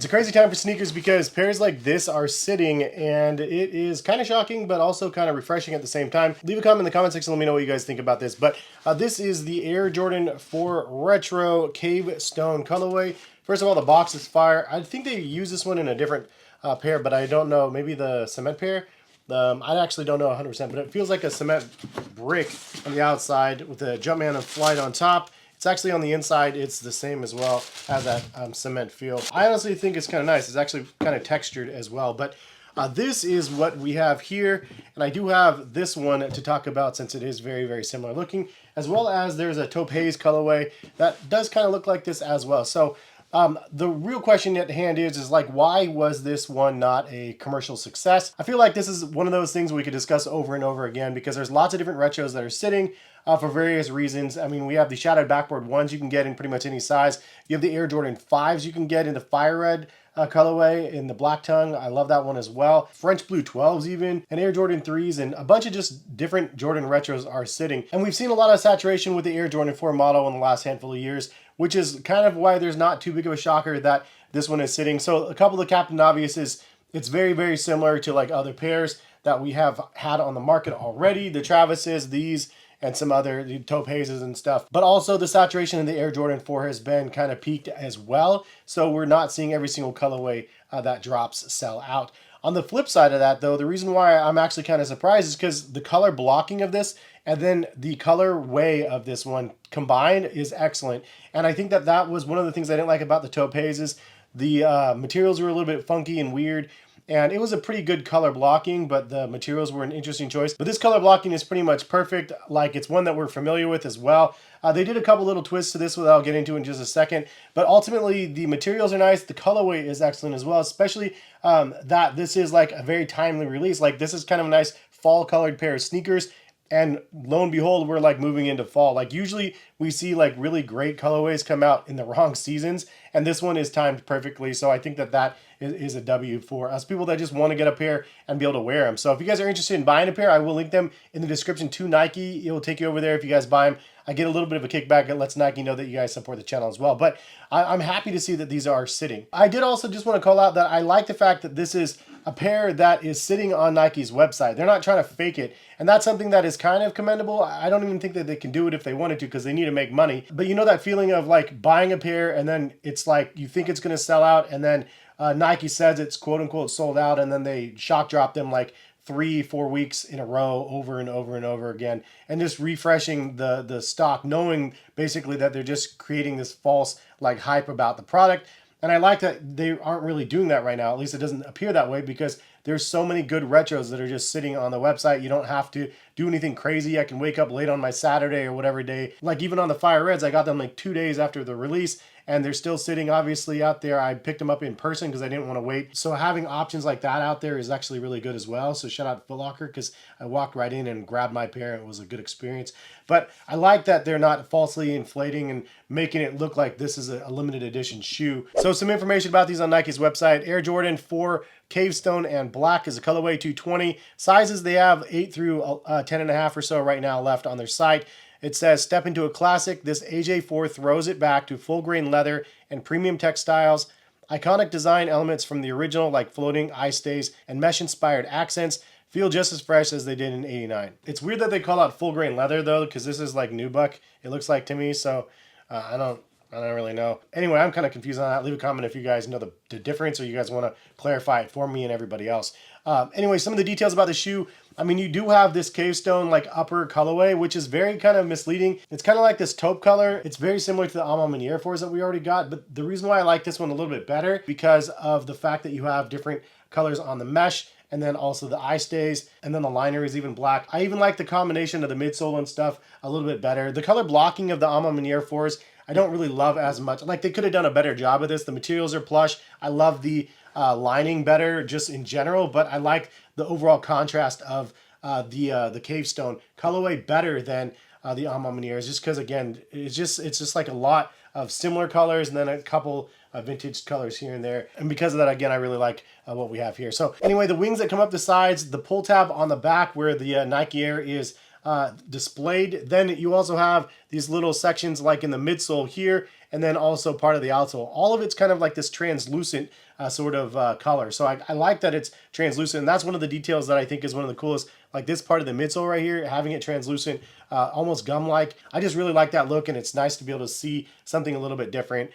It's a crazy time for sneakers because pairs like this are sitting, and it is kind of shocking but also kind of refreshing at the same time. Leave a comment in the comment section, let me know what you guys think about this. But this is the Air Jordan 4 Retro Cave Stone colorway. First of all, the box is fire. I think they use this one in a different pair, but I don't know, maybe the cement pair. I actually don't know 100%, but it feels like a cement brick on the outside with a Jumpman and Flight on top. It's actually on the inside, it's the same as well as that cement feel. I honestly think it's kind of nice. It's actually kind of textured as well. But this is what we have here. And I do have this one to talk about since it is very, very similar looking. As well as there's a taupe haze colorway that does kind of look like this as well. So the real question at hand is like, why was this one not a commercial success? I feel like this is one of those things we could discuss over and over again because there's lots of different retros that are sitting for various reasons. I mean, we have the shadowed backboard ones you can get in pretty much any size. You have the Air Jordan 5s you can get in the fire red colorway in the black tongue. I love that one as well. French blue 12s even, and Air Jordan 3s, and a bunch of just different Jordan retros are sitting. And we've seen a lot of saturation with the Air Jordan 4 model in the last handful of years, which is kind of why there's not too big of a shocker that this one is sitting. So a couple of the Captain Obvious is, it's very, very similar to like other pairs that we have had on the market already. The Travises, these, and some other taupe hazes and stuff. But also the saturation in the Air Jordan 4 has been kind of peaked as well. So we're not seeing every single colorway that drops sell out. On the flip side of that though, the reason why I'm actually kind of surprised is because the color blocking of this and then the colorway of this one combined is excellent. And I think that that was one of the things I didn't like about the taupe hazes. The materials were a little bit funky and weird. And it was a pretty good color blocking, but the materials were an interesting choice. But this color blocking is pretty much perfect. Like, it's one that we're familiar with as well. They did a couple little twists to this that I'll get into in just a second. But ultimately, the materials are nice. The colorway is excellent as well, especially that this is like a very timely release. Like, this is kind of a nice fall colored pair of sneakers. And lo and behold, we're like moving into fall. Like, usually we see like really great colorways come out in the wrong seasons, and this one is timed perfectly. So I think that that is a W for us people that just want to get a pair and be able to wear them. So if you guys are interested in buying a pair, I will link them in the description to Nike. It will take you over there if you guys buy them. I get a little bit of a kickback. It lets Nike know that you guys support the channel as well. But I'm happy to see that these are sitting. I did also just want to call out that I like the fact that this is a pair that is sitting on Nike's website. They're not trying to fake it. And that's something that is kind of commendable. I don't even think that they can do it if they wanted to because they need to make money. But you know that feeling of like buying a pair and then it's like you think it's going to sell out and then Nike says it's quote unquote sold out and then they shock drop them like 3-4 weeks in a row over and over and over again, and just refreshing the stock, knowing basically that they're just creating this false like hype about the product. And I like that they aren't really doing that right now. At least it doesn't appear that way because there's so many good retros that are just sitting on the website. You don't have to do anything crazy. I can wake up late on my Saturday or whatever day. Like even on the Fire Reds, I got them like 2 days after the release and they're still sitting obviously out there. I picked them up in person because I didn't want to wait. So having options like that out there is actually really good as well. So shout out to Foot Locker because I walked right in and grabbed my pair. It was a good experience. But I like that they're not falsely inflating and making it look like this is a limited edition shoe. So some information about these on Nike's website. Air Jordan 4 Cavestone and Black is a colorway 220. Sizes, they have 8 through 10.5 or so right now left on their site. It says, step into a classic. This AJ4 throws it back to full grain leather and premium textiles. Iconic design elements from the original like floating ice stays and mesh inspired accents feel just as fresh as they did in '89. It's weird that they call out full grain leather though, because this is like nubuck, it looks like to me. So I don't really know. Anyway, I'm kind of confused on that. Leave a comment if you guys know the difference or you guys want to clarify it for me and everybody else. Anyway, some of the details about the shoe. I mean, you do have this Cavestone like upper colorway, which is very kind of misleading. It's kind of like this taupe color. It's very similar to the A Ma Maniére 4s that we already got. But the reason why I like this one a little bit better because of the fact that you have different colors on the mesh and then also the eye stays, and then the liner is even black. I even like the combination of the midsole and stuff a little bit better. The color blocking of the A Ma Maniére 4s, I don't really love as much. Like, they could have done a better job of this. The materials are plush. I love the lining better just in general, but I like the overall contrast of the Cavestone colorway better than the A Ma Maniére, just because again it's just like a lot of similar colors and then a couple vintage colors here and there, and because of that, again, I really like what we have here. So anyway, the wings that come up the sides, the pull tab on the back where the Nike Air is displayed. Then you also have these little sections like in the midsole here, and then also part of the outsole. All of it's kind of like this translucent sort of color. So I like that it's translucent, and that's one of the details that I think is one of the coolest. Like this part of the midsole right here, having it translucent, almost gum-like. I just really like that look, and it's nice to be able to see something a little bit different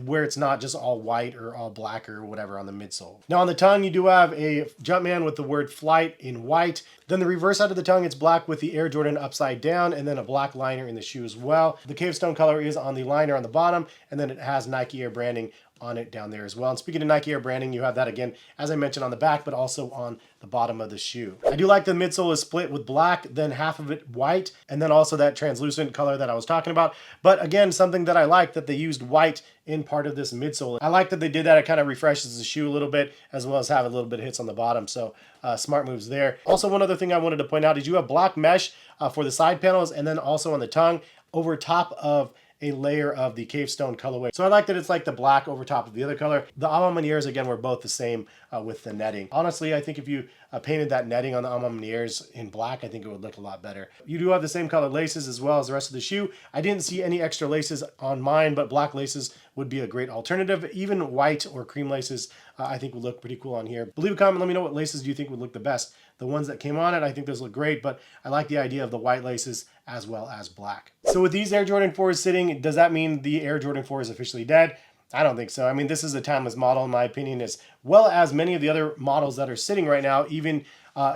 where it's not just all white or all black or whatever on the midsole. Now on the tongue, you do have a Jumpman with the word flight in white. Then the reverse side of the tongue, it's black with the Air Jordan upside down, and then a black liner in the shoe as well. The Cavestone color is on the liner on the bottom, and then it has Nike Air branding on it down there as well. And speaking of Nike Air branding, you have that again, as I mentioned, on the back, but also on the bottom of the shoe. I do like the midsole is split with black, then half of it white, and then also that translucent color that I was talking about. But again, something that I like that they used white in part of this midsole. I like that they did that. It kind of refreshes the shoe a little bit, as well as have a little bit of hits on the bottom. So smart moves there. Also, one other thing I wanted to point out is you have black mesh for the side panels, and then also on the tongue over top of a layer of the Cavestone colorway. So I like that it's like the black over top of the other color. The Amamaniers, again, were both the same with the netting. Honestly, I think if you painted that netting on the Amamaniers in black, I think it would look a lot better. You do have the same colored laces as well as the rest of the shoe. I didn't see any extra laces on mine, but black laces would be a great alternative. Even white or cream laces I think would look pretty cool on here. But leave a comment, let me know what laces do you think would look the best. The ones that came on it, I think those look great, but I like the idea of the white laces as well as black. So with these Air Jordan 4s sitting, does that mean the Air Jordan 4 is officially dead? I don't think so. I mean, this is a timeless model in my opinion, as well as many of the other models that are sitting right now, even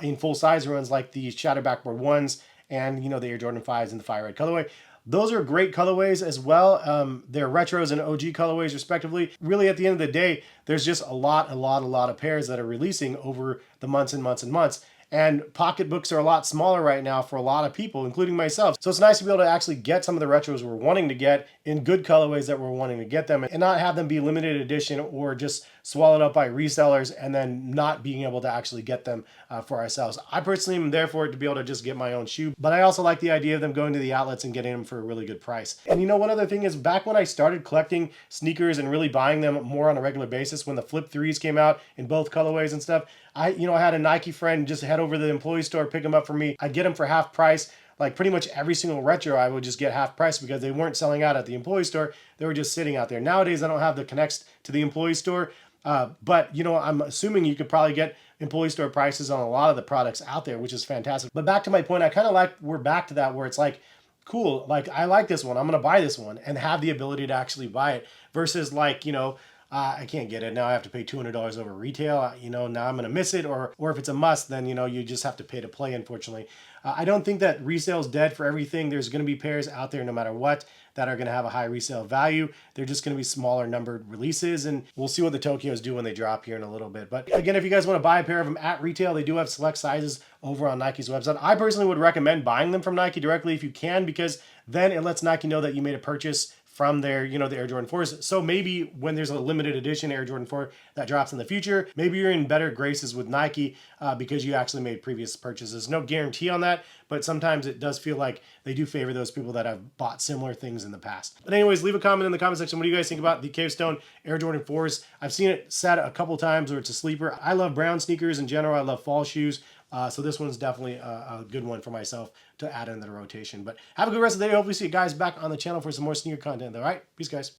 in full size runs like the Shatter Backboard 1s and, you know, the Air Jordan 5s in the Fire Red colorway. Those are great colorways as well. They're retros and OG colorways respectively. Really, at the end of the day, there's just a lot of pairs that are releasing over the months and months and months. And pocketbooks are a lot smaller right now for a lot of people, including myself. So it's nice to be able to actually get some of the retros we're wanting to get in good colorways that we're wanting to get them, and not have them be limited edition or just swallowed up by resellers and then not being able to actually get them for ourselves. I personally am there for it to be able to just get my own shoe, but I also like the idea of them going to the outlets and getting them for a really good price. And you know, one other thing is, back when I started collecting sneakers and really buying them more on a regular basis, when the Flip 3s came out in both colorways and stuff, I had a Nike friend just head over to the employee store, pick them up for me. I'd get them for half price. Like pretty much every single retro, I would just get half price because they weren't selling out at the employee store. They were just sitting out there. Nowadays, I don't have the connects to the employee store, but you know, I'm assuming you could probably get employee store prices on a lot of the products out there, which is fantastic. But back to my point, I kind of like we're back to that where it's like, cool, like I like this one, I'm gonna buy this one, and have the ability to actually buy it, versus like, you know, I can't get it now, I have to pay $200 over retail, you know, now I'm gonna miss it, or if it's a must, then you know, you just have to pay to play, unfortunately. I don't think that resale is dead for everything. There's going to be pairs out there no matter what that are going to have a high resale value. They're just going to be smaller numbered releases, and we'll see what the Tokyos do when they drop here in a little bit. But again, if you guys want to buy a pair of them at retail, they do have select sizes over on Nike's website. I personally would recommend buying them from Nike directly if you can, because then it lets Nike know that you made a purchase from their, you know, the Air Jordan 4s. So maybe when there's a limited edition Air Jordan 4 that drops in the future, maybe you're in better graces with Nike because you actually made previous purchases. No guarantee on that, but sometimes it does feel like they do favor those people that have bought similar things in the past. But anyways, leave a comment in the comment section. What do you guys think about the Cavestone Air Jordan 4s? I've seen it said a couple times where it's a sleeper. I love brown sneakers in general. I love fall shoes. So this one's definitely a good one for myself to add into the rotation. But have a good rest of the day. Hopefully see you guys back on the channel for some more sneaker content. All right, peace, guys.